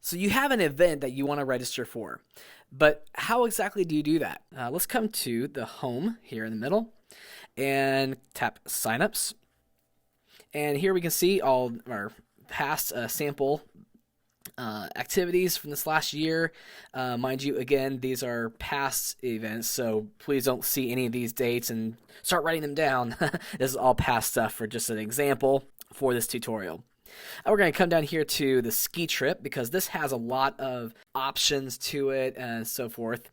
So you have an event that you want to register for, but how exactly do you do that? Let's come to the home here in the middle and tap signups. And here we can see all our past sample activities from this last year. Mind you, again, these are past events, so please don't see any of these dates and start writing them down. This is all past stuff for just an example for this tutorial. We're going to come down here to the ski trip because this has a lot of options to it and so forth,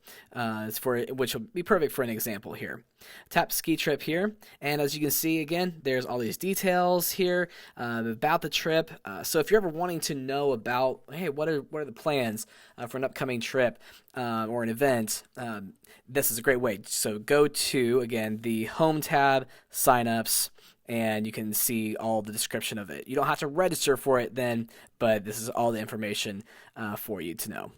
which will be perfect for an example here. Tap ski trip here, and as you can see, again, there's all these details here about the trip. So if you're ever wanting to know about, hey, what are the plans for an upcoming trip or an event, this is a great way. So go to, again, the home tab, signups, and you can see all the description of it. You don't have to register for it then, but this is all the information for you to know.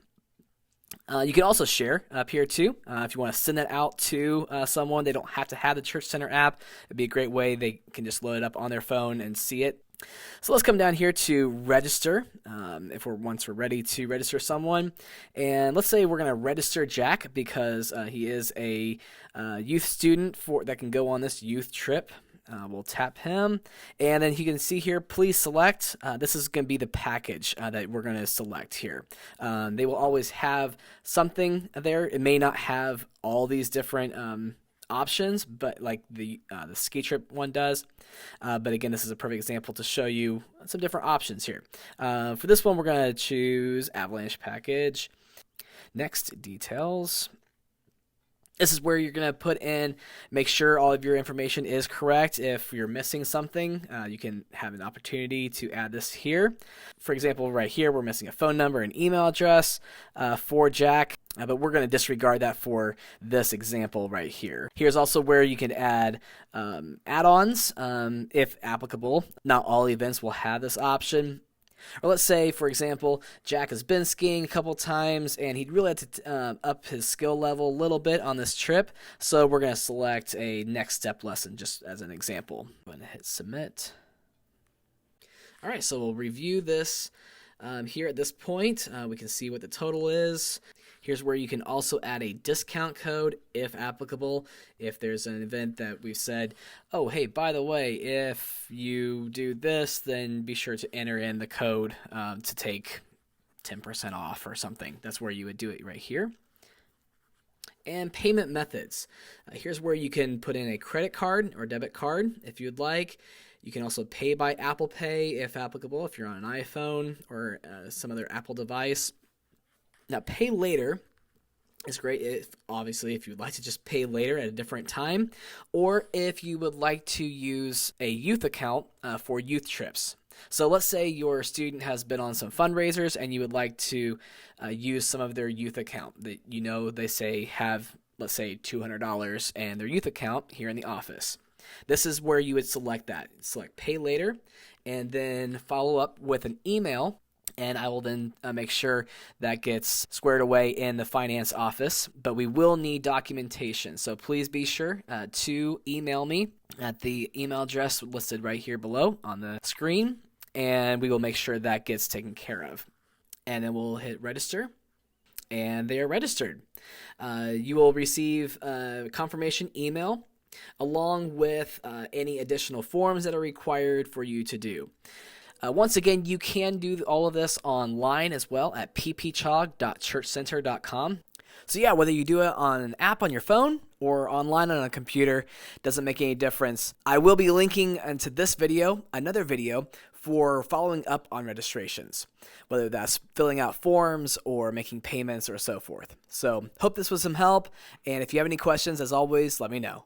You can also share up here too. If you want to send that out to someone, they don't have to have the Church Center app. It'd be a great way. They can just load it up on their phone and see it. So let's come down here to register, once we're ready to register someone. And let's say we're going to register Jack because he is a youth student that can go on this youth trip. We'll tap him, and then you can see here, please select. This is going to be the package that we're going to select here. They will always have something there. It may not have all these different options, but like the ski trip one does. But again, this is a perfect example to show you some different options here. For this one, we're going to choose Avalanche Package. Next, details. This is where you're going to put in, make sure all of your information is correct. If you're missing something, you can have an opportunity to add this here. For example, right here, we're missing a phone number and email address for Jack, but we're going to disregard that for this example right here. Here's also where you can add add-ons if applicable. Not all events will have this option. Or let's say, for example, Jack has been skiing a couple times and he'd really like to up his skill level a little bit on this trip. So we're going to select a next step lesson just as an example. Go ahead and hit submit. All right, so we'll review this here at this point. We can see what the total is. Here's where you can also add a discount code if applicable. If there's an event that we've said, oh, hey, by the way, if you do this, then be sure to enter in the code to take 10% off or something. That's where you would do it right here. And payment methods. Here's where you can put in a credit card or debit card if you'd like. You can also pay by Apple Pay if applicable, if you're on an iPhone or some other Apple device. Now, pay later is great if you'd like to just pay later at a different time, or if you would like to use a youth account for youth trips. So let's say your student has been on some fundraisers and you would like to use some of their youth account that they say have, let's say, $200 and their youth account here in the office. This is where you would select that. Select pay later and then follow up with an email. And I will then make sure that gets squared away in the finance office. But we will need documentation. So please be sure to email me at the email address listed right here below on the screen. And we will make sure that gets taken care of. And then we'll hit register. And they are registered. You will receive a confirmation email along with any additional forms that are required for you to do. Once again, you can do all of this online as well at ppchog.churchcenter.com. So yeah, whether you do it on an app on your phone or online on a computer, doesn't make any difference. I will be linking into this video, another video, for following up on registrations, whether that's filling out forms or making payments or so forth. So hope this was some help, and if you have any questions, as always, let me know.